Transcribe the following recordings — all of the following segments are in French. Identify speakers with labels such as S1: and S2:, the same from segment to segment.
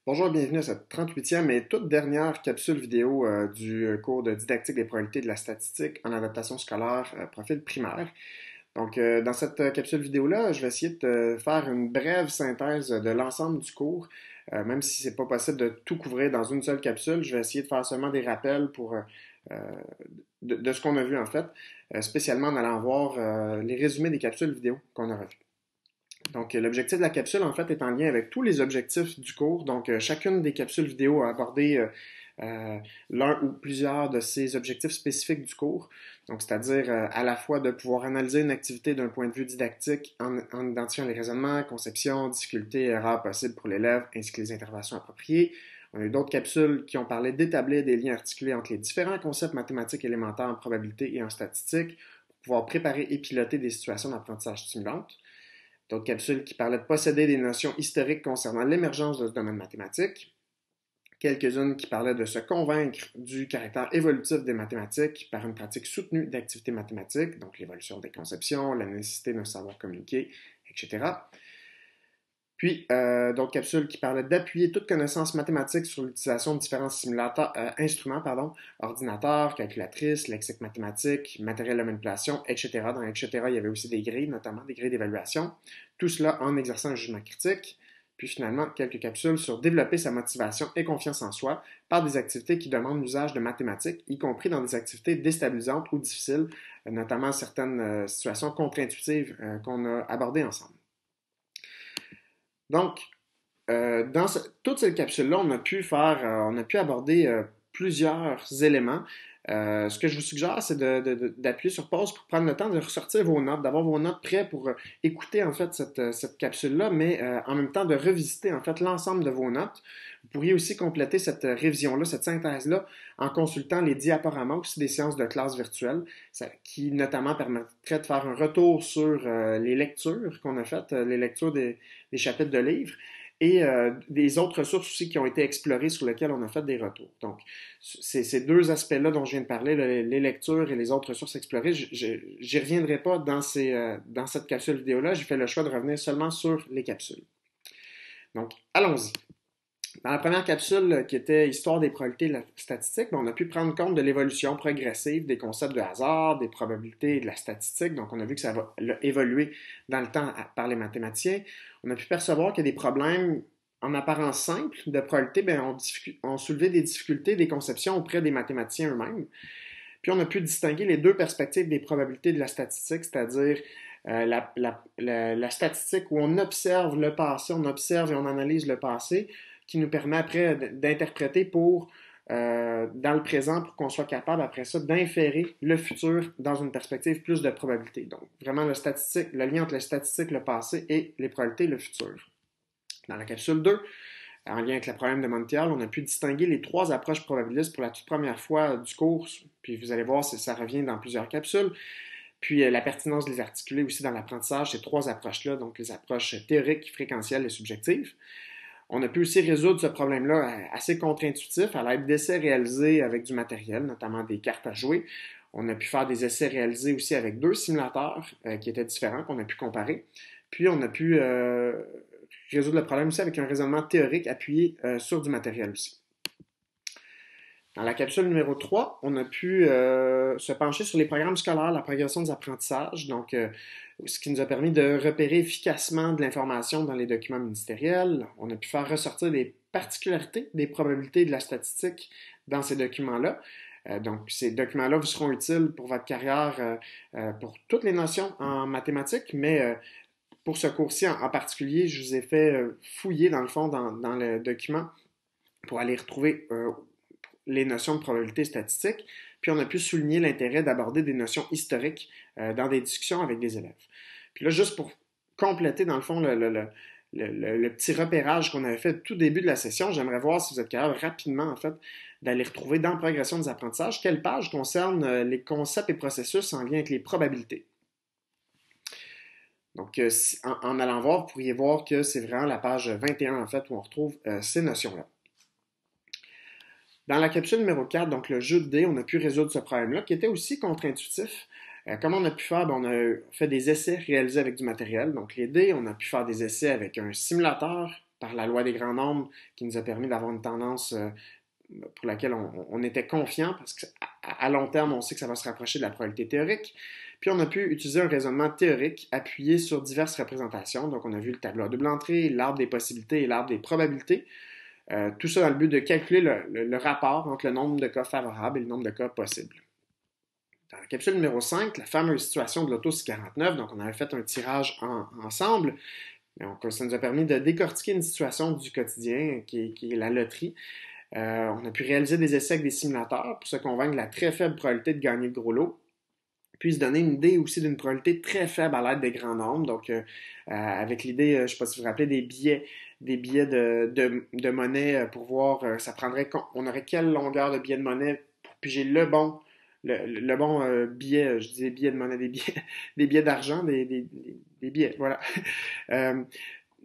S1: Bonjour, bienvenue à cette 38e et toute dernière capsule vidéo du cours de didactique des probabilités de la statistique en adaptation scolaire profil primaire. Donc, dans cette capsule vidéo-là, je vais essayer de faire une brève synthèse de l'ensemble du cours. Même si c'est pas possible de tout couvrir dans une seule capsule, je vais essayer de faire seulement des rappels euh, de ce qu'on a vu en fait, spécialement en allant voir les résumés des capsules vidéo qu'on a revues. Donc, l'objectif de la capsule, en fait, est en lien avec tous les objectifs du cours. Donc, chacune des capsules vidéo a abordé l'un ou plusieurs de ces objectifs spécifiques du cours. Donc, c'est-à-dire à la fois de pouvoir analyser une activité d'un point de vue didactique en identifiant les raisonnements, conceptions, difficultés, erreurs possibles pour l'élève, ainsi que les interventions appropriées. On a eu d'autres capsules qui ont parlé d'établir des liens articulés entre les différents concepts mathématiques élémentaires en probabilité et en statistique pour pouvoir préparer et piloter des situations d'apprentissage stimulantes. D'autres capsules qui parlaient de posséder des notions historiques concernant l'émergence de ce domaine mathématique. Quelques-unes qui parlaient de se convaincre du caractère évolutif des mathématiques par une pratique soutenue d'activités mathématiques, donc l'évolution des conceptions, la nécessité d'un savoir communiquer, etc. Puis, d'autres capsules qui parlaient d'appuyer toute connaissance mathématique sur l'utilisation de différents instruments, ordinateurs, calculatrices, lexique mathématique, matériel de manipulation, etc. Dans etc., il y avait aussi des grilles, notamment des grilles d'évaluation. Tout cela en exerçant un jugement critique. Puis finalement, quelques capsules sur développer sa motivation et confiance en soi par des activités qui demandent l'usage de mathématiques, y compris dans des activités déstabilisantes ou difficiles, notamment certaines situations contre-intuitives qu'on a abordées ensemble. Donc, toutes ces capsules-là, on a pu aborder plusieurs éléments. Ce que je vous suggère, c'est d'appuyer sur pause pour prendre le temps de ressortir vos notes, d'avoir vos notes prêtes pour écouter en fait cette capsule-là, mais en même temps de revisiter en fait l'ensemble de vos notes. Vous pourriez aussi compléter cette révision-là, cette synthèse-là, en consultant les diaporamas aussi des séances de classe virtuelles, qui notamment permettraient de faire un retour sur les lectures qu'on a faites, les lectures des chapitres de livres et des autres ressources aussi qui ont été explorées sur lesquelles on a fait des retours. Donc, c'est ces deux aspects-là dont je viens de parler, les lectures et les autres ressources explorées, j'y reviendrai pas dans cette capsule vidéo-là. J'ai fait le choix de revenir seulement sur les capsules. Donc, allons-y. Dans la première capsule, qui était Histoire des probabilités de la statistique, on a pu prendre compte de l'évolution progressive des concepts de hasard, des probabilités et de la statistique. Donc, on a vu que ça va évoluer dans le temps par les mathématiciens. On a pu percevoir qu'il y a des problèmes en apparence simples de probabilité, ont soulevé des difficultés, des conceptions auprès des mathématiciens eux-mêmes. Puis, on a pu distinguer les deux perspectives des probabilités de la statistique, c'est-à-dire la statistique où on observe le passé, on observe et on analyse le passé, qui nous permet après d'interpréter dans le présent pour qu'on soit capable après ça d'inférer le futur dans une perspective plus de probabilité. Donc vraiment le lien entre les statistiques, le passé et les probabilités, le futur. Dans la capsule 2, en lien avec le problème de Montiel, on a pu distinguer les trois approches probabilistes pour la toute première fois du cours, puis vous allez voir si ça revient dans plusieurs capsules. Puis la pertinence de les articuler aussi dans l'apprentissage, ces trois approches-là, donc les approches théoriques, fréquentielles et subjectives. On a pu aussi résoudre ce problème-là assez contre-intuitif à l'aide d'essais réalisés avec du matériel, notamment des cartes à jouer. On a pu faire des essais réalisés aussi avec deux simulateurs qui étaient différents, qu'on a pu comparer. Puis on a pu résoudre le problème aussi avec un raisonnement théorique appuyé sur du matériel aussi. Dans la capsule numéro 3, on a pu se pencher sur les programmes scolaires, la progression des apprentissages, donc ce qui nous a permis de repérer efficacement de l'information dans les documents ministériels. On a pu faire ressortir les particularités des probabilités de la statistique dans ces documents-là. Donc, ces documents-là vous seront utiles pour votre carrière, pour toutes les notions en mathématiques, mais pour ce cours-ci en particulier, je vous ai fait fouiller dans le fond dans le document pour aller retrouver les notions de probabilité statistique, puis on a pu souligner l'intérêt d'aborder des notions historiques dans des discussions avec des élèves. Puis là, juste pour compléter, dans le fond, le petit repérage qu'on avait fait au tout début de la session, j'aimerais voir si vous êtes capable rapidement, en fait, d'aller retrouver dans Progression des apprentissages quelle page concerne les concepts et processus en lien avec les probabilités. Donc, en allant voir, vous pourriez voir que c'est vraiment la page 21, en fait, où on retrouve ces notions-là. Dans la capsule numéro 4, donc le jeu de dés, on a pu résoudre ce problème-là, qui était aussi contre-intuitif. Comment on a pu faire? On a fait des essais réalisés avec du matériel. Donc les dés, on a pu faire des essais avec un simulateur par la loi des grands nombres qui nous a permis d'avoir une tendance pour laquelle on était confiant parce qu'à long terme, on sait que ça va se rapprocher de la probabilité théorique. Puis on a pu utiliser un raisonnement théorique appuyé sur diverses représentations. Donc on a vu le tableau à double entrée, l'arbre des possibilités et l'arbre des probabilités. Tout ça dans le but de calculer le rapport entre le nombre de cas favorables et le nombre de cas possibles. Dans la capsule numéro 5, la fameuse situation de l'auto 49, donc on avait fait un tirage ensemble. Donc, ça nous a permis de décortiquer une situation du quotidien qui est la loterie. On a pu réaliser des essais avec des simulateurs pour se convaincre de la très faible probabilité de gagner le gros lot, puis se donner une idée aussi d'une probabilité très faible à l'aide des grands nombres. Donc, avec l'idée, je ne sais pas si vous vous rappelez, des billets de monnaie pour voir, ça prendrait, on aurait quelle longueur de billets de monnaie pour piger le bon billet, je disais billets de monnaie, des billets d'argent, des billets, voilà.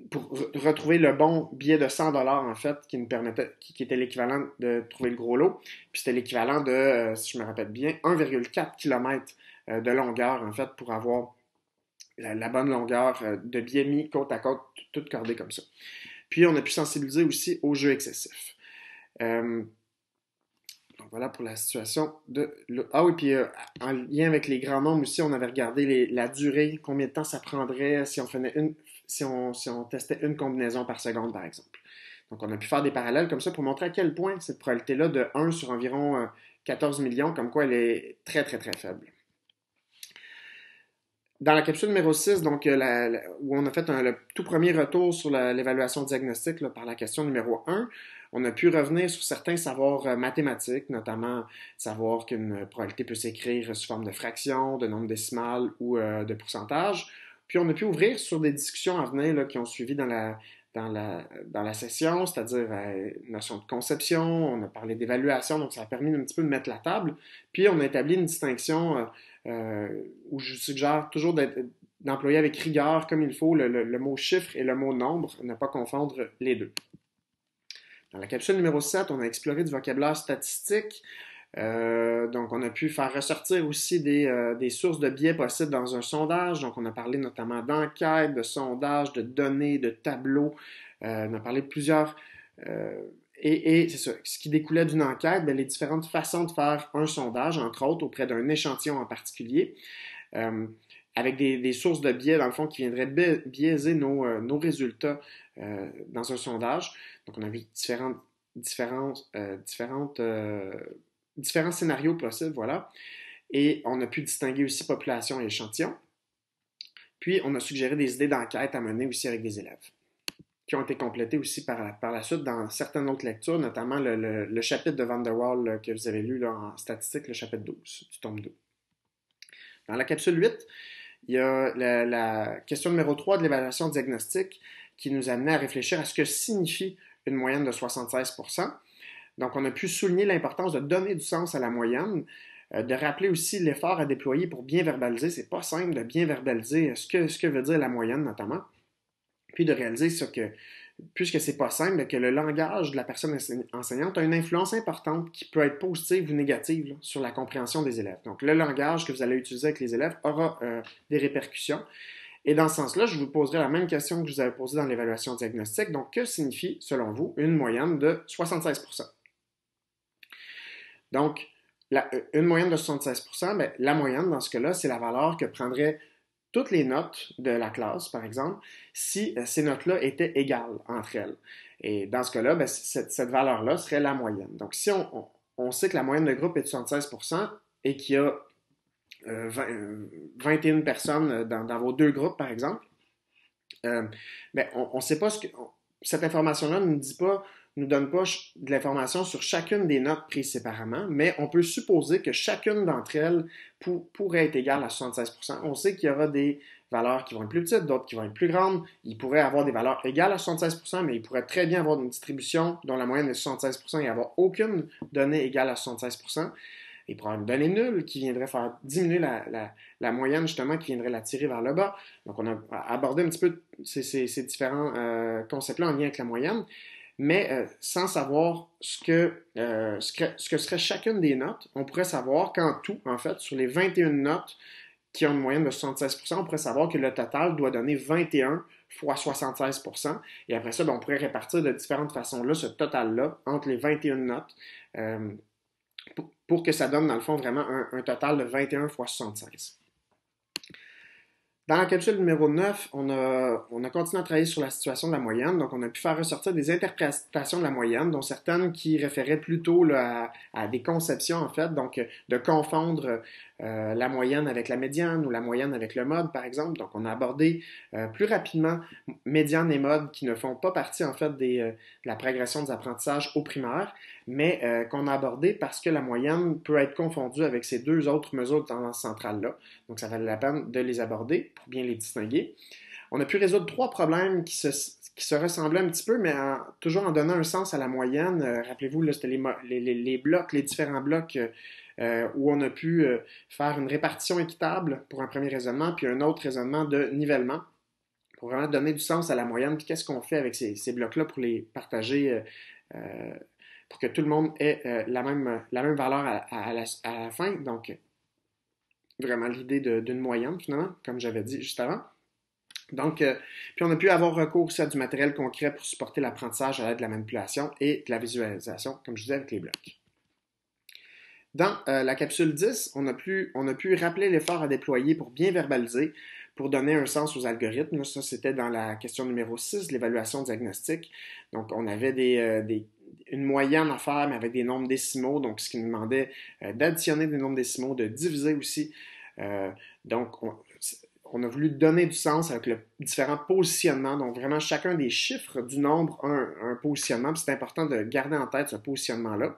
S1: Pour retrouver le bon billet de 100 en fait, qui nous permettait, qui était l'équivalent de trouver le gros lot. Puis c'était l'équivalent de, si je me rappelle bien, 1,4 km de longueur, en fait, pour avoir la bonne longueur de billets mis côte à côte, toutes cordées comme ça. Puis on a pu sensibiliser aussi aux jeux excessifs. Donc voilà pour la situation de... Ah oui, puis en lien avec les grands nombres aussi, on avait regardé la durée, combien de temps ça prendrait si on testait une combinaison par seconde, par exemple. Donc on a pu faire des parallèles comme ça pour montrer à quel point cette probabilité-là de 1 sur environ 14 millions, comme quoi elle est très, très, très faible. Dans la capsule numéro 6, donc, où on a fait le tout premier retour sur l'évaluation diagnostique là, par la question numéro 1, on a pu revenir sur certains savoirs mathématiques, notamment savoir qu'une probabilité peut s'écrire sous forme de fraction, de nombre décimal ou de pourcentage. Puis on a pu ouvrir sur des discussions à venir là, qui ont suivi dans la session, c'est-à-dire notion de conception, on a parlé d'évaluation, donc ça a permis un petit peu de mettre la table. Puis on a établi une distinction où je suggère toujours d'employer avec rigueur, comme il faut, le mot chiffre et le mot nombre, ne pas confondre les deux. Dans la capsule numéro 7, on a exploré du vocabulaire statistique. Donc, on a pu faire ressortir aussi des sources de biais possibles dans un sondage. Donc, on a parlé notamment d'enquêtes, de sondages, de données, de tableaux. On a parlé de plusieurs... et c'est ça, ce qui découlait d'une enquête, bien, les différentes façons de faire un sondage, entre autres, auprès d'un échantillon en particulier, avec des sources de biais, dans le fond, qui viendraient biaiser nos résultats dans un sondage. Donc, on a vu différents scénarios possibles, voilà. Et on a pu distinguer aussi population et échantillon. Puis, on a suggéré des idées d'enquête à mener aussi avec des élèves, qui ont été complétées aussi par la suite dans certaines autres lectures, notamment le chapitre de Van der Waal que vous avez lu là, en statistique, le chapitre 12 du tome 2. Dans la capsule 8, il y a la question numéro 3 de l'évaluation diagnostique qui nous amenait à réfléchir à ce que signifie une moyenne de 76%. Donc, on a pu souligner l'importance de donner du sens à la moyenne, de rappeler aussi l'effort à déployer pour bien verbaliser. C'est pas simple de bien verbaliser ce que veut dire la moyenne, notamment. Puis de réaliser ça que, puisque c'est pas simple, que le langage de la personne enseignante a une influence importante qui peut être positive ou négative là, sur la compréhension des élèves. Donc, le langage que vous allez utiliser avec les élèves aura des répercussions. Et dans ce sens-là, je vous poserai la même question que je vous avais posée dans l'évaluation diagnostique. Donc, que signifie, selon vous, une moyenne de 76%? Donc, une moyenne de 76%, bien, la moyenne, dans ce cas-là, c'est la valeur que prendraient toutes les notes de la classe, par exemple, si ces notes-là étaient égales entre elles. Et dans ce cas-là, bien, cette valeur-là serait la moyenne. Donc, si on sait que la moyenne de groupe est de 76% et qu'il y a 21 personnes dans vos deux groupes, par exemple, ben, on ne sait pas cette information-là ne nous donne pas de l'information sur chacune des notes prises séparément, mais on peut supposer que chacune d'entre elles pourrait être égale à 76%. On sait qu'il y aura des valeurs qui vont être plus petites, d'autres qui vont être plus grandes. Il pourrait avoir des valeurs égales à 76%, mais il pourrait très bien avoir une distribution dont la moyenne est 76% et avoir aucune donnée égale à 76%. Il pourrait y avoir une donnée nulle qui viendrait faire diminuer la moyenne, justement, qui viendrait la tirer vers le bas. Donc, on a abordé un petit peu ces différents concepts-là en lien avec la moyenne, mais sans savoir ce que serait chacune des notes, on pourrait savoir qu'en tout, en fait, sur les 21 notes qui ont une moyenne de 76%, on pourrait savoir que le total doit donner 21 fois 76%. Et après ça, ben, on pourrait répartir de différentes façons-là ce total-là entre les 21 notes pour que ça donne, dans le fond, vraiment un total de 21 fois 76. Dans la capsule numéro 9, on a continué à travailler sur la situation de la moyenne. Donc, on a pu faire ressortir des interprétations de la moyenne, dont certaines qui référaient plutôt là, à des conceptions, en fait. Donc, de confondre la moyenne avec la médiane ou la moyenne avec le mode, par exemple. Donc, on a abordé plus rapidement médiane et mode qui ne font pas partie, en fait, de la progression des apprentissages au primaire, mais qu'on a abordé parce que la moyenne peut être confondue avec ces deux autres mesures de tendance centrale-là. Donc, ça valait la peine de les aborder pour bien les distinguer. On a pu résoudre trois problèmes qui se ressemblaient un petit peu, mais toujours en donnant un sens à la moyenne. Rappelez-vous, là, c'était les blocs, les différents blocs où on a pu faire une répartition équitable pour un premier raisonnement, puis un autre raisonnement de nivellement, pour vraiment donner du sens à la moyenne, puis qu'est-ce qu'on fait avec ces blocs-là pour les partager, pour que tout le monde ait la même valeur à la fin. Donc, vraiment l'idée d'une moyenne, finalement, comme j'avais dit juste avant. Donc, puis on a pu avoir recours aussi à du matériel concret pour supporter l'apprentissage à l'aide de la manipulation et de la visualisation, comme je disais, avec les blocs. Dans la capsule 10, on a pu rappeler l'effort à déployer pour bien verbaliser, pour donner un sens aux algorithmes. Ça, c'était dans la question numéro 6, l'évaluation diagnostique. Donc, on avait une moyenne à faire, mais avec des nombres décimaux, donc ce qui nous demandait d'additionner des nombres décimaux, de diviser aussi. Donc, on a voulu donner du sens avec le différent positionnement. Donc, vraiment, chacun des chiffres du nombre a un positionnement. Puis c'est important de garder en tête ce positionnement-là.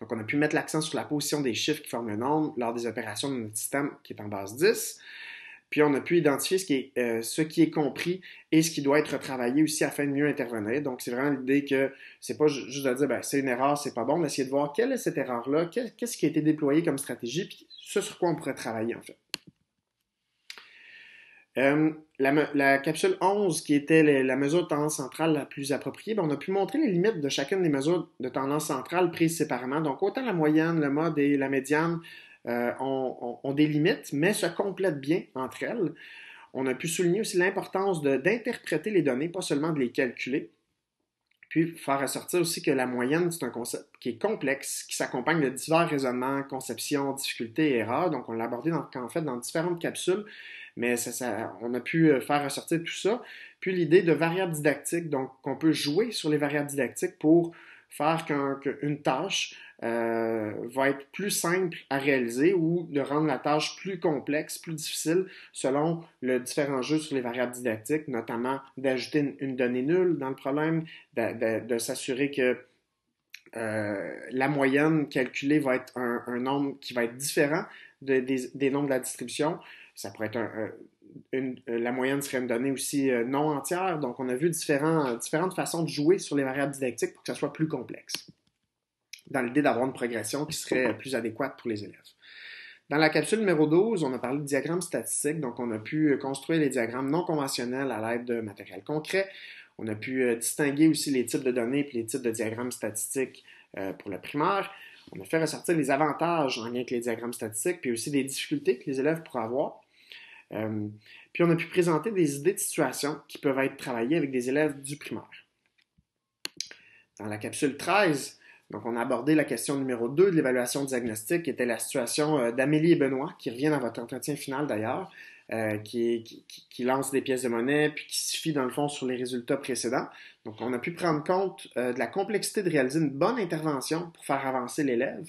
S1: Donc, on a pu mettre l'accent sur la position des chiffres qui forment le nombre lors des opérations de notre système qui est en base 10. Puis, on a pu identifier ce qui est compris et ce qui doit être retravaillé aussi afin de mieux intervenir. Donc, c'est vraiment l'idée que c'est pas juste de dire, ben, c'est une erreur, c'est pas bon, mais essayer de voir quelle est cette erreur-là, qu'est-ce qui a été déployé comme stratégie, puis ce sur quoi on pourrait travailler, en fait. La capsule 11, qui était la mesure de tendance centrale la plus appropriée, ben on a pu montrer les limites de chacune des mesures de tendance centrale prises séparément. Donc, autant la moyenne, le mode et la médiane ont des limites, mais se complètent bien entre elles. On a pu souligner aussi l'importance d'interpréter les données, pas seulement de les calculer. Puis faire ressortir aussi que la moyenne, c'est un concept qui est complexe, qui s'accompagne de divers raisonnements, conceptions, difficultés et erreurs. Donc, on l'a abordé en fait dans différentes capsules, mais on a pu faire ressortir tout ça. Puis l'idée de variables didactiques, donc qu'on peut jouer sur les variables didactiques pour faire qu'une tâche va être plus simple à réaliser ou de rendre la tâche plus complexe, plus difficile selon le différent jeux sur les variables didactiques, notamment d'ajouter une donnée nulle dans le problème, de s'assurer que la moyenne calculée va être un nombre qui va être différent des nombres de la distribution. Ça pourrait être la moyenne serait une donnée aussi non entière. Donc, on a vu différentes façons de jouer sur les variables didactiques pour que ça soit plus complexe, dans l'idée d'avoir une progression qui serait plus adéquate pour les élèves. Dans la capsule numéro 12, on a parlé de diagrammes statistiques. Donc, on a pu construire les diagrammes non conventionnels à l'aide de matériel concret. On a pu distinguer aussi les types de données et les types de diagrammes statistiques pour le primaire. On a fait ressortir les avantages en lien avec les diagrammes statistiques, puis aussi des difficultés que les élèves pourraient avoir. Puis on a pu présenter des idées de situation qui peuvent être travaillées avec des élèves du primaire. Dans la capsule 13, donc on a abordé la question numéro 2 de l'évaluation diagnostique, qui était la situation d'Amélie et Benoît, qui revient dans votre entretien final d'ailleurs, qui lance des pièces de monnaie, puis qui se fie dans le fond sur les résultats précédents. Donc on a pu prendre compte de la complexité de réaliser une bonne intervention pour faire avancer l'élève.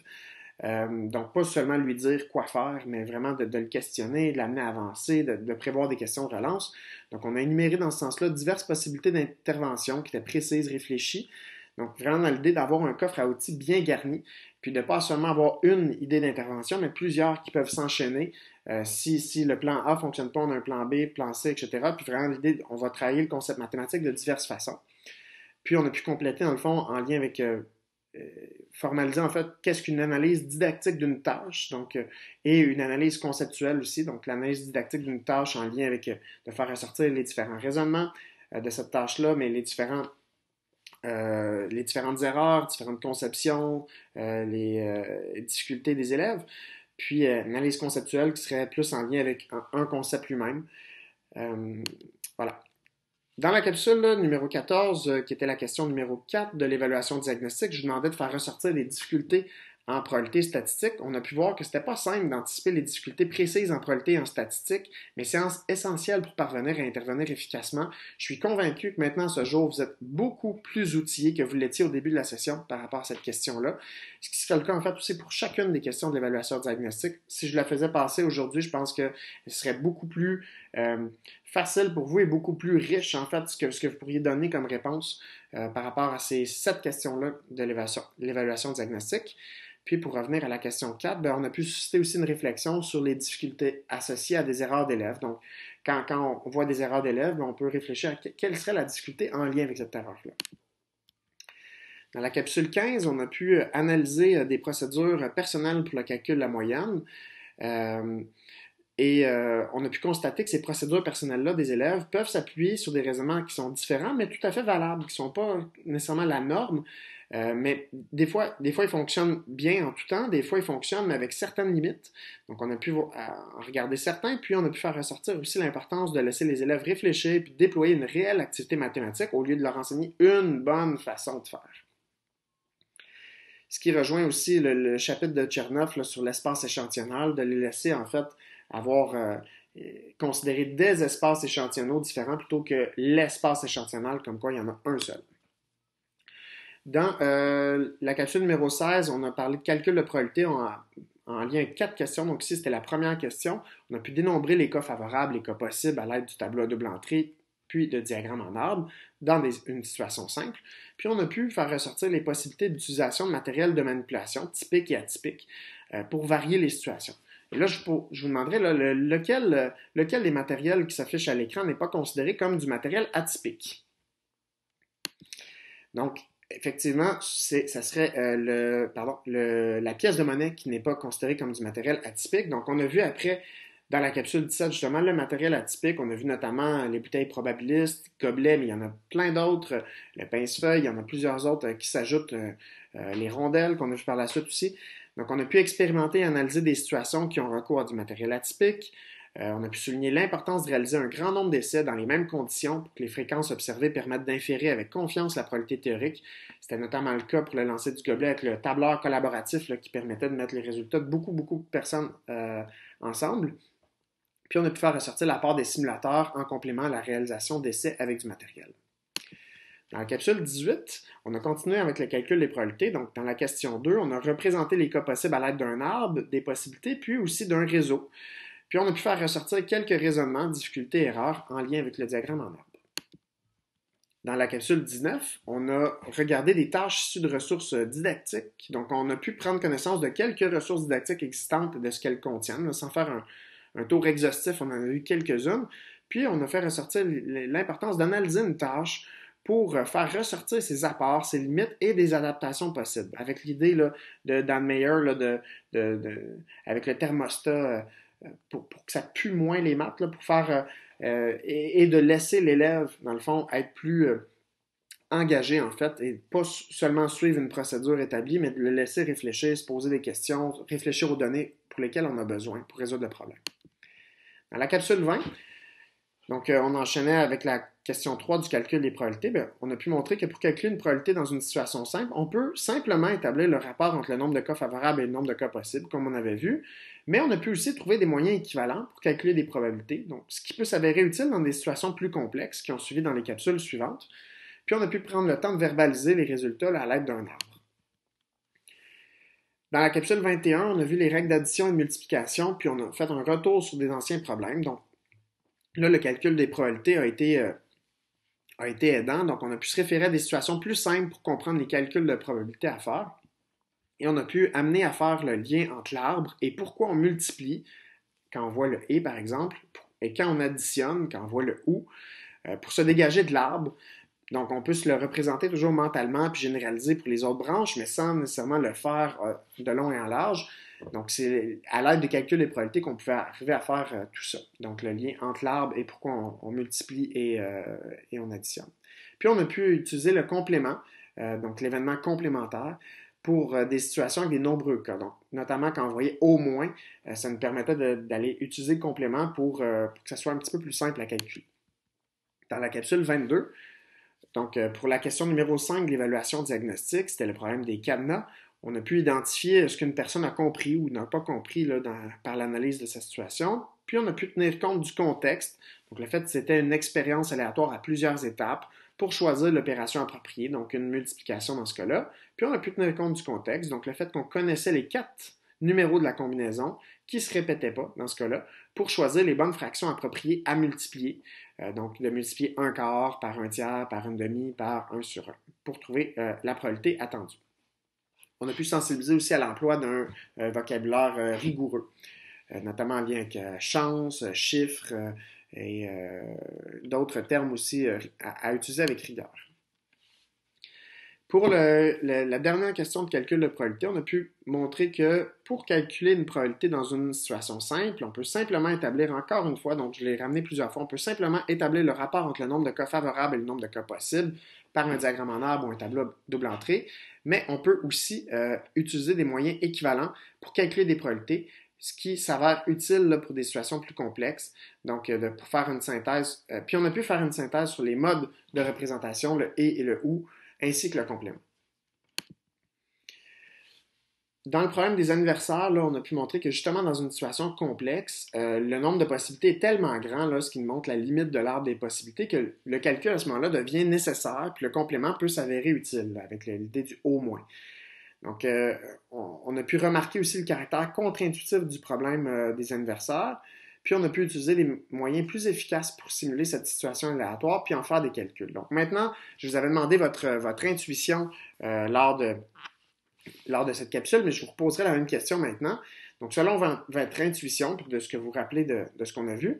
S1: Donc, pas seulement lui dire quoi faire, mais vraiment de le questionner, de l'amener à avancer, de prévoir des questions de relance. Donc, on a énuméré dans ce sens-là diverses possibilités d'intervention qui étaient précises, réfléchies. Donc, vraiment dans l'idée d'avoir un coffre à outils bien garni, puis de ne pas seulement avoir une idée d'intervention, mais plusieurs qui peuvent s'enchaîner. Si le plan A ne fonctionne pas, on a un plan B, plan C, etc. Puis vraiment l'idée, on va travailler le concept mathématique de diverses façons. Puis, on a pu compléter, dans le fond, en lien avec formaliser en fait qu'est-ce qu'une analyse didactique d'une tâche, donc, et une analyse conceptuelle aussi, donc l'analyse didactique d'une tâche en lien avec de faire ressortir les différents raisonnements de cette tâche-là, mais les différentes erreurs, différentes conceptions, les difficultés des élèves, puis une analyse conceptuelle qui serait plus en lien avec un concept lui-même. Voilà. Dans la capsule là, numéro 14, qui était la question numéro 4 de l'évaluation diagnostique, je vous demandais de faire ressortir les difficultés en probabilité statistique. On a pu voir que c'était pas simple d'anticiper les difficultés précises en probabilité et en statistique, mais c'est essentiel pour parvenir à intervenir efficacement. Je suis convaincu que maintenant, à ce jour, vous êtes beaucoup plus outillés que vous l'étiez au début de la session par rapport à cette question-là. Ce qui serait le cas, en fait, aussi pour chacune des questions de l'évaluation diagnostique. Si je la faisais passer aujourd'hui, je pense que ce serait beaucoup plus facile pour vous et beaucoup plus riche, en fait, ce que vous pourriez donner comme réponse par rapport à ces 7 questions-là de l'évaluation diagnostique. Puis pour revenir à la question 4, on a pu susciter aussi une réflexion sur les difficultés associées à des erreurs d'élèves. Donc, quand on voit des erreurs d'élèves, on peut réfléchir à quelle serait la difficulté en lien avec cette erreur-là. Dans la capsule 15, on a pu analyser des procédures personnelles pour le calcul de la moyenne. On a pu constater que ces procédures personnelles-là des élèves peuvent s'appuyer sur des raisonnements qui sont différents, mais tout à fait valables, qui ne sont pas nécessairement la norme. Mais des fois, ils fonctionnent bien en tout temps, des fois, ils fonctionnent, mais avec certaines limites. Donc, on a pu en regarder certains, puis on a pu faire ressortir aussi l'importance de laisser les élèves réfléchir puis déployer une réelle activité mathématique au lieu de leur enseigner une bonne façon de faire. Ce qui rejoint aussi le chapitre de Chernoff là, sur l'espace échantillonnal, de les laisser en fait avoir considéré des espaces échantillonnaux différents plutôt que l'espace échantillonnal, comme quoi il y en a un seul. Dans la capsule numéro 16, on a parlé de calcul de probabilité en lien avec 4 questions. Donc ici, c'était la première question. On a pu dénombrer les cas favorables, les cas possibles à l'aide du tableau à double entrée, puis de diagrammes en arbre, dans une situation simple. Puis on a pu faire ressortir les possibilités d'utilisation de matériel de manipulation, typique et atypique, pour varier les situations. Et là, je vous demanderai là, lequel des matériels qui s'affichent à l'écran n'est pas considéré comme du matériel atypique. Donc, effectivement, ça serait la pièce de monnaie qui n'est pas considérée comme du matériel atypique. Donc, on a vu après, dans la capsule 17, justement, le matériel atypique. On a vu notamment les bouteilles probabilistes, gobelets, mais il y en a plein d'autres. Le pince-feuille, il y en a plusieurs autres qui s'ajoutent. Les rondelles qu'on a vu par la suite aussi. Donc, on a pu expérimenter et analyser des situations qui ont recours à du matériel atypique. On a pu souligner l'importance de réaliser un grand nombre d'essais dans les mêmes conditions pour que les fréquences observées permettent d'inférer avec confiance la probabilité théorique. C'était notamment le cas pour le lancer du gobelet avec le tableur collaboratif là, qui permettait de mettre les résultats de beaucoup de personnes ensemble. Puis on a pu faire ressortir l'apport des simulateurs en complément à la réalisation d'essais avec du matériel. Dans la capsule 18, on a continué avec le calcul des probabilités. Donc, dans la question 2, on a représenté les cas possibles à l'aide d'un arbre, des possibilités, puis aussi d'un réseau. Puis, on a pu faire ressortir quelques raisonnements, difficultés, erreurs en lien avec le diagramme en arbre. Dans la capsule 19, on a regardé des tâches issues de ressources didactiques. Donc, on a pu prendre connaissance de quelques ressources didactiques existantes et de ce qu'elles contiennent. Sans faire un tour exhaustif, on en a vu quelques-unes. Puis, on a fait ressortir l'importance d'analyser une tâche pour faire ressortir ses apports, ses limites et des adaptations possibles. Avec l'idée de Dan Meyer, avec le thermostat, pour que ça pue moins les maths, pour faire et de laisser l'élève, dans le fond, être plus engagé, en fait, et pas seulement suivre une procédure établie, mais de le laisser réfléchir, se poser des questions, réfléchir aux données pour lesquelles on a besoin pour résoudre le problème. Dans la capsule 20, donc, on enchaînait avec la question 3 du calcul des probabilités. Bien, on a pu montrer que pour calculer une probabilité dans une situation simple, on peut simplement établir le rapport entre le nombre de cas favorables et le nombre de cas possibles, comme on avait vu, mais on a pu aussi trouver des moyens équivalents pour calculer des probabilités, donc ce qui peut s'avérer utile dans des situations plus complexes qui ont suivi dans les capsules suivantes. Puis, on a pu prendre le temps de verbaliser les résultats à l'aide d'un arbre. Dans la capsule 21, on a vu les règles d'addition et de multiplication, puis on a fait un retour sur des anciens problèmes. Donc, là, le calcul des probabilités a été aidant. Donc, on a pu se référer à des situations plus simples pour comprendre les calculs de probabilité à faire. Et on a pu amener à faire le lien entre l'arbre et pourquoi on multiplie quand on voit le « et » par exemple, et quand on additionne, quand on voit le « ou », pour se dégager de l'arbre. Donc, on peut se le représenter toujours mentalement puis généraliser pour les autres branches, mais sans nécessairement le faire de long et en large. Donc, c'est à l'aide de calcul des probabilités qu'on pouvait arriver à faire tout ça. Donc, le lien entre l'arbre et pourquoi on multiplie et on additionne. Puis, on a pu utiliser le complément, donc l'événement complémentaire, pour des situations avec des nombreux cas. Donc, notamment quand on voyait au moins, ça nous permettait d'aller utiliser le complément pour que ça soit un petit peu plus simple à calculer. Dans la capsule 22, donc pour la question numéro 5 de l'évaluation diagnostique, c'était le problème des cadenas. On a pu identifier ce qu'une personne a compris ou n'a pas compris là, par l'analyse de sa situation. Puis on a pu tenir compte du contexte. Donc le fait que c'était une expérience aléatoire à plusieurs étapes pour choisir l'opération appropriée, donc une multiplication dans ce cas-là. Puis on a pu tenir compte du contexte, donc le fait qu'on connaissait les 4 numéros de la combinaison qui ne se répétaient pas dans ce cas-là pour choisir les bonnes fractions appropriées à multiplier. Donc de multiplier un quart par un tiers, par une demi, par 1 sur 1 pour trouver la probabilité attendue. On a pu sensibiliser aussi à l'emploi d'un vocabulaire rigoureux, notamment en lien avec chance, chiffres et d'autres termes aussi à utiliser avec rigueur. Pour la dernière question de calcul de probabilité, on a pu montrer que pour calculer une probabilité dans une situation simple, on peut simplement établir, encore une fois, donc je l'ai ramené plusieurs fois, on peut simplement établir le rapport entre le nombre de cas favorables et le nombre de cas possibles par un diagramme en arbre ou un tableau double entrée, mais on peut aussi utiliser des moyens équivalents pour calculer des probabilités, ce qui s'avère utile là, pour des situations plus complexes, donc pour faire une synthèse. Puis on a pu faire une synthèse sur les modes de représentation, le et le ou, ainsi que le complément. Dans le problème des anniversaires, là, on a pu montrer que justement dans une situation complexe, le nombre de possibilités est tellement grand, là, ce qui montre la limite de l'arbre des possibilités, que le calcul à ce moment-là devient nécessaire, puis le complément peut s'avérer utile, là, avec l'idée du au moins. Donc, on a pu remarquer aussi le caractère contre-intuitif du problème des anniversaires, puis on a pu utiliser des moyens plus efficaces pour simuler cette situation aléatoire, puis en faire des calculs. Donc maintenant, je vous avais demandé votre intuition lors de cette capsule, mais je vous reposerai la même question maintenant. Donc, selon votre intuition, puis de ce que vous rappelez de ce qu'on a vu,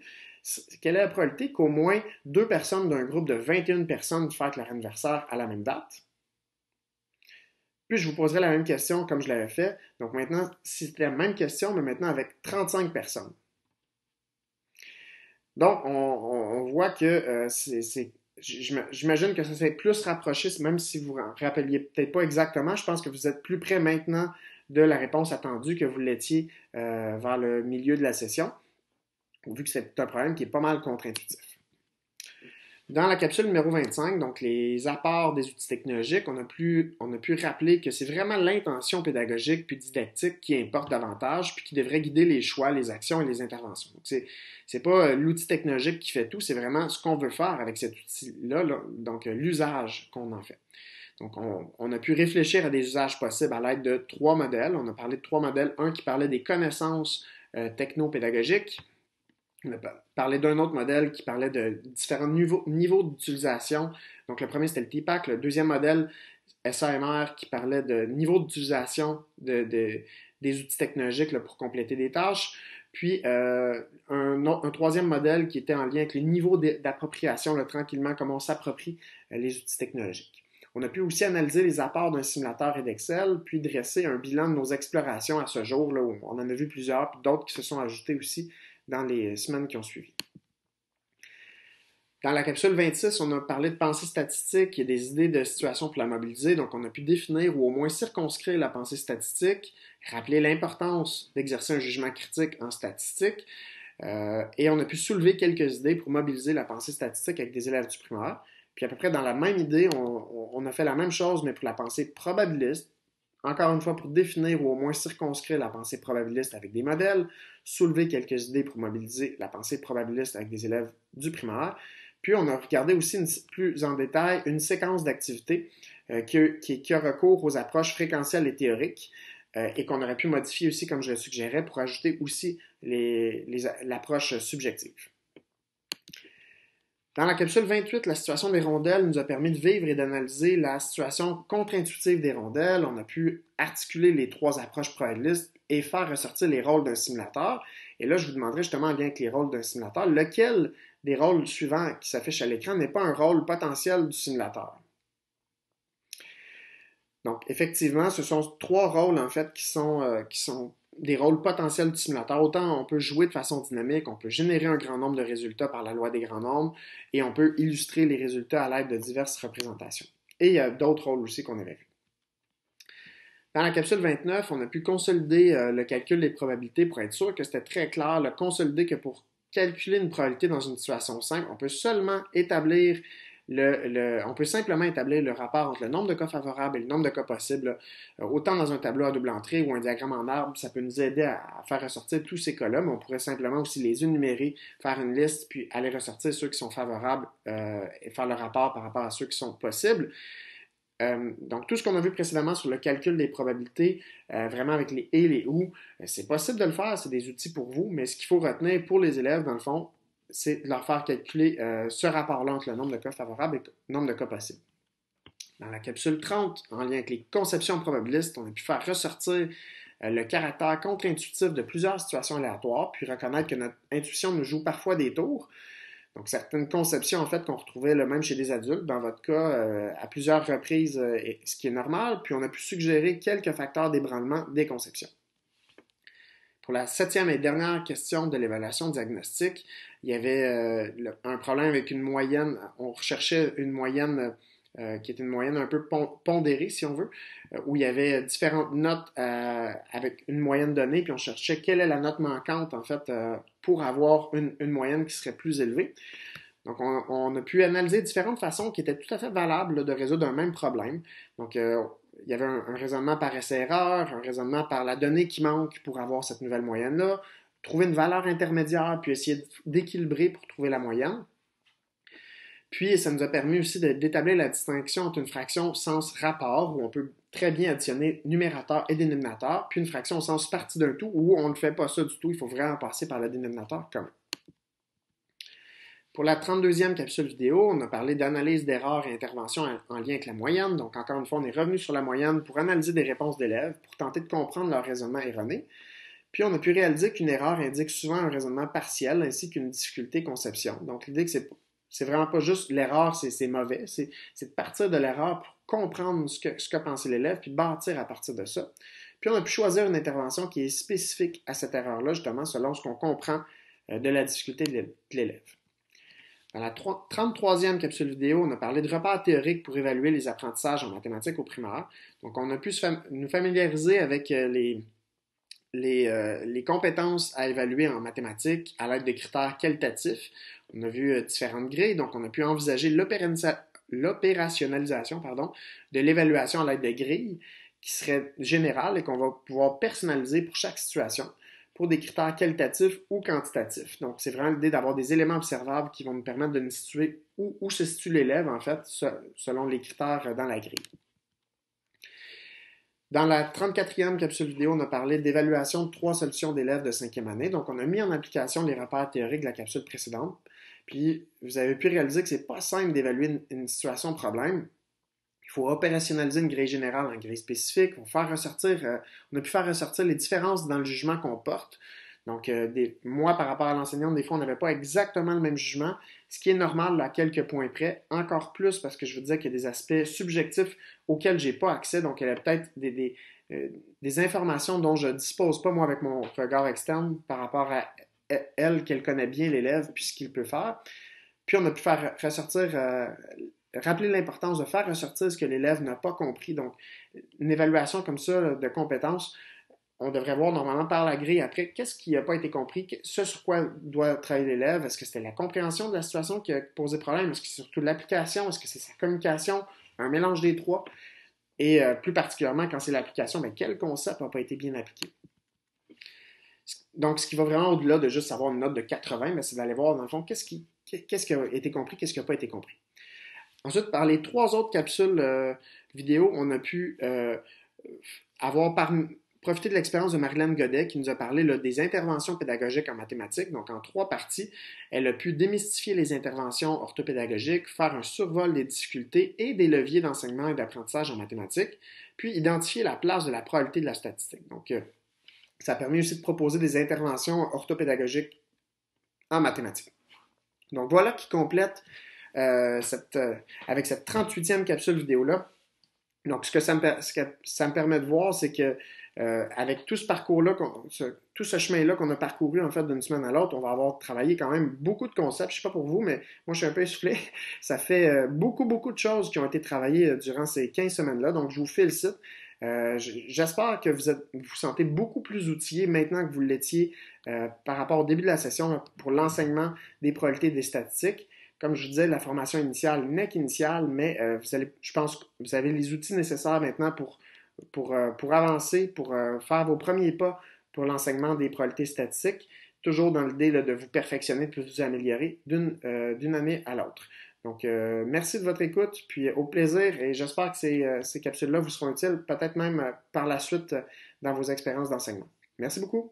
S1: quelle est la probabilité qu'au moins 2 personnes d'un groupe de 21 personnes fêtent leur anniversaire à la même date? Puis je vous poserai la même question comme je l'avais fait. Donc maintenant, c'était la même question, mais maintenant avec 35 personnes. Donc, on voit que j'imagine que ça s'est plus rapproché, même si vous ne vous rappeliez peut-être pas exactement. Je pense que vous êtes plus près maintenant de la réponse attendue que vous l'étiez vers le milieu de la session, vu que c'est un problème qui est pas mal contre-intuitif. Dans la capsule numéro 25, donc les apports des outils technologiques, on a pu rappeler que c'est vraiment l'intention pédagogique puis didactique qui importe davantage puis qui devrait guider les choix, les actions et les interventions. Donc, c'est pas l'outil technologique qui fait tout, c'est vraiment ce qu'on veut faire avec cet outil-là, là, donc l'usage qu'on en fait. Donc, on a pu réfléchir à des usages possibles à l'aide de 3 modèles. On a parlé de 3 modèles. Un qui parlait des connaissances techno-pédagogiques. On a parlé d'un autre modèle qui parlait de différents niveaux d'utilisation. Donc, le premier, c'était le TPAC. Le deuxième modèle, SAMR, qui parlait de niveau d'utilisation des outils technologiques là, pour compléter des tâches. Puis, un troisième modèle qui était en lien avec le niveau d'appropriation, là, tranquillement, comment on s'approprie les outils technologiques. On a pu aussi analyser les apports d'un simulateur et d'Excel, puis dresser un bilan de nos explorations à ce jour. Là, où on en a vu plusieurs, puis d'autres qui se sont ajoutés aussi dans les semaines qui ont suivi. Dans la capsule 26, on a parlé de pensée statistique et des idées de situation pour la mobiliser. Donc, on a pu définir ou au moins circonscrire la pensée statistique, rappeler l'importance d'exercer un jugement critique en statistique, et on a pu soulever quelques idées pour mobiliser la pensée statistique avec des élèves du primaire. Puis à peu près dans la même idée, on a fait la même chose, mais pour la pensée probabiliste. Encore une fois, pour définir ou au moins circonscrire la pensée probabiliste avec des modèles, soulever quelques idées pour mobiliser la pensée probabiliste avec des élèves du primaire. Puis, on a regardé aussi plus en détail une séquence d'activités qui a recours aux approches fréquentielles et théoriques et qu'on aurait pu modifier aussi, comme je le suggérais, pour ajouter aussi l'approche subjective. Dans la capsule 28, la situation des rondelles nous a permis de vivre et d'analyser la situation contre-intuitive des rondelles. On a pu articuler les 3 approches probabilistes et faire ressortir les rôles d'un simulateur. Et là, je vous demanderai justement en lien avec les rôles d'un simulateur, lequel des rôles suivants qui s'affichent à l'écran n'est pas un rôle potentiel du simulateur. Donc, effectivement, ce sont 3 rôles en fait qui sont des rôles potentiels du simulateur. Autant on peut jouer de façon dynamique, on peut générer un grand nombre de résultats par la loi des grands nombres et on peut illustrer les résultats à l'aide de diverses représentations. Et il y a d'autres rôles aussi qu'on avait vus. Dans la capsule 29, on a pu consolider le calcul des probabilités pour être sûr que c'était très clair, consolider que pour calculer une probabilité dans une situation simple, on peut seulement établir on peut simplement établir le rapport entre le nombre de cas favorables et le nombre de cas possibles, autant dans un tableau à double entrée ou un diagramme en arbre, ça peut nous aider à faire ressortir tous ces cas-là, mais on pourrait simplement aussi les énumérer, faire une liste, puis aller ressortir ceux qui sont favorables et faire le rapport par rapport à ceux qui sont possibles. Donc, tout ce qu'on a vu précédemment sur le calcul des probabilités, vraiment avec les et, les ou, c'est possible de le faire, c'est des outils pour vous, mais ce qu'il faut retenir pour les élèves, dans le fond, c'est de leur faire calculer ce rapport-là entre le nombre de cas favorables et le nombre de cas possibles. Dans la capsule 30, en lien avec les conceptions probabilistes, on a pu faire ressortir le caractère contre-intuitif de plusieurs situations aléatoires, puis reconnaître que notre intuition nous joue parfois des tours. Donc, certaines conceptions, en fait, qu'on retrouvait le même chez des adultes, dans votre cas, à plusieurs reprises, ce qui est normal, puis on a pu suggérer quelques facteurs d'ébranlement des conceptions. Pour la 7e et dernière question de l'évaluation diagnostique, il y avait un problème avec une moyenne. On recherchait une moyenne qui était une moyenne un peu pondérée, si on veut, où il y avait différentes notes avec une moyenne donnée, puis on cherchait quelle est la note manquante, en fait, pour avoir une moyenne qui serait plus élevée. Donc, on a pu analyser différentes façons qui étaient tout à fait valables là, de résoudre un même problème. Donc, il y avait un raisonnement par essai-erreur, un raisonnement par la donnée qui manque pour avoir cette nouvelle moyenne-là, trouver une valeur intermédiaire, puis essayer d'équilibrer pour trouver la moyenne. Puis, ça nous a permis aussi d'établir la distinction entre une fraction au sens rapport, où on peut très bien additionner numérateur et dénominateur, puis une fraction au sens partie d'un tout, où on ne fait pas ça du tout, il faut vraiment passer par le dénominateur commun. Pour la 32e capsule vidéo, on a parlé d'analyse d'erreurs et intervention en lien avec la moyenne. Donc, encore une fois, on est revenu sur la moyenne pour analyser des réponses d'élèves, pour tenter de comprendre leur raisonnement erroné. Puis, on a pu réaliser qu'une erreur indique souvent un raisonnement partiel ainsi qu'une difficulté conception. Donc, l'idée que c'est vraiment pas juste l'erreur, c'est mauvais, c'est de partir de l'erreur pour comprendre ce qu'a pensé l'élève, puis bâtir à partir de ça. Puis, on a pu choisir une intervention qui est spécifique à cette erreur-là, justement, selon ce qu'on comprend de la difficulté de l'élève. Dans la 33e capsule vidéo, on a parlé de repères théoriques pour évaluer les apprentissages en mathématiques au primaire. Donc, on a pu nous familiariser avec les compétences à évaluer en mathématiques à l'aide de critères qualitatifs. On a vu différentes grilles, donc on a pu envisager l'opérationnalisation de l'évaluation à l'aide de grilles qui serait générale et qu'on va pouvoir personnaliser pour chaque situation, pour des critères qualitatifs ou quantitatifs. Donc, c'est vraiment l'idée d'avoir des éléments observables qui vont nous permettre de nous situer où se situe l'élève, en fait, selon les critères dans la grille. Dans la 34e capsule vidéo, on a parlé d'évaluation de 3 solutions d'élèves de 5e année. Donc, on a mis en application les repères théoriques de la capsule précédente. Puis, vous avez pu réaliser que c'est pas simple d'évaluer une situation problème. Il faut opérationnaliser une grille générale en grille spécifique. On a pu faire ressortir les différences dans le jugement qu'on porte. Donc, moi, par rapport à l'enseignante, des fois, on n'avait pas exactement le même jugement, ce qui est normal là, à quelques points près. Encore plus parce que je vous disais qu'il y a des aspects subjectifs auxquels je n'ai pas accès. Donc, il y a peut-être des informations dont je ne dispose pas, moi, avec mon regard externe par rapport à elle, qu'elle connaît bien l'élève, puis ce qu'il peut faire. Puis, on a pu faire ressortir... rappeler l'importance de faire ressortir ce que l'élève n'a pas compris. Donc, une évaluation comme ça là, de compétences, on devrait voir normalement par la grille après qu'est-ce qui n'a pas été compris, ce sur quoi doit travailler l'élève. Est-ce que c'était la compréhension de la situation qui a posé problème? Est-ce que c'est surtout l'application? Est-ce que c'est sa communication? Un mélange des trois? Et plus particulièrement, quand c'est l'application, bien, quel concept n'a pas été bien appliqué? Donc, ce qui va vraiment au-delà de juste avoir une note de 80, bien, c'est d'aller voir, dans le fond, qu'est-ce qui a été compris, qu'est-ce qui n'a pas été compris. Ensuite, par les 3 autres capsules vidéo, on a pu profiter de l'expérience de Marilyn Godet qui nous a parlé là, des interventions pédagogiques en mathématiques. Donc, en 3 parties, elle a pu démystifier les interventions orthopédagogiques, faire un survol des difficultés et des leviers d'enseignement et d'apprentissage en mathématiques, puis identifier la place de la probabilité de la statistique. Donc, ça a permis aussi de proposer des interventions orthopédagogiques en mathématiques. Donc, voilà qui complète avec cette 38e capsule vidéo-là. Donc, ce que ça me permet de voir, c'est que avec tout ce parcours-là, tout ce chemin-là qu'on a parcouru en fait d'une semaine à l'autre, on va avoir travaillé quand même beaucoup de concepts. Je ne sais pas pour vous, mais moi, je suis un peu essoufflé. Ça fait beaucoup de choses qui ont été travaillées durant ces 15 semaines-là. Donc, je vous félicite. J'espère que vous vous sentez beaucoup plus outillé maintenant que vous l'étiez par rapport au début de la session pour l'enseignement des probabilités et des statistiques. Comme je vous disais, la formation initiale n'est qu'initiale, mais je pense que vous avez les outils nécessaires maintenant pour avancer, pour faire vos premiers pas pour l'enseignement des probabilités statistiques, toujours dans l'idée de vous perfectionner, de vous améliorer d'une année à l'autre. Donc, merci de votre écoute, puis au plaisir, et j'espère que ces capsules-là vous seront utiles, peut-être même par la suite dans vos expériences d'enseignement. Merci beaucoup.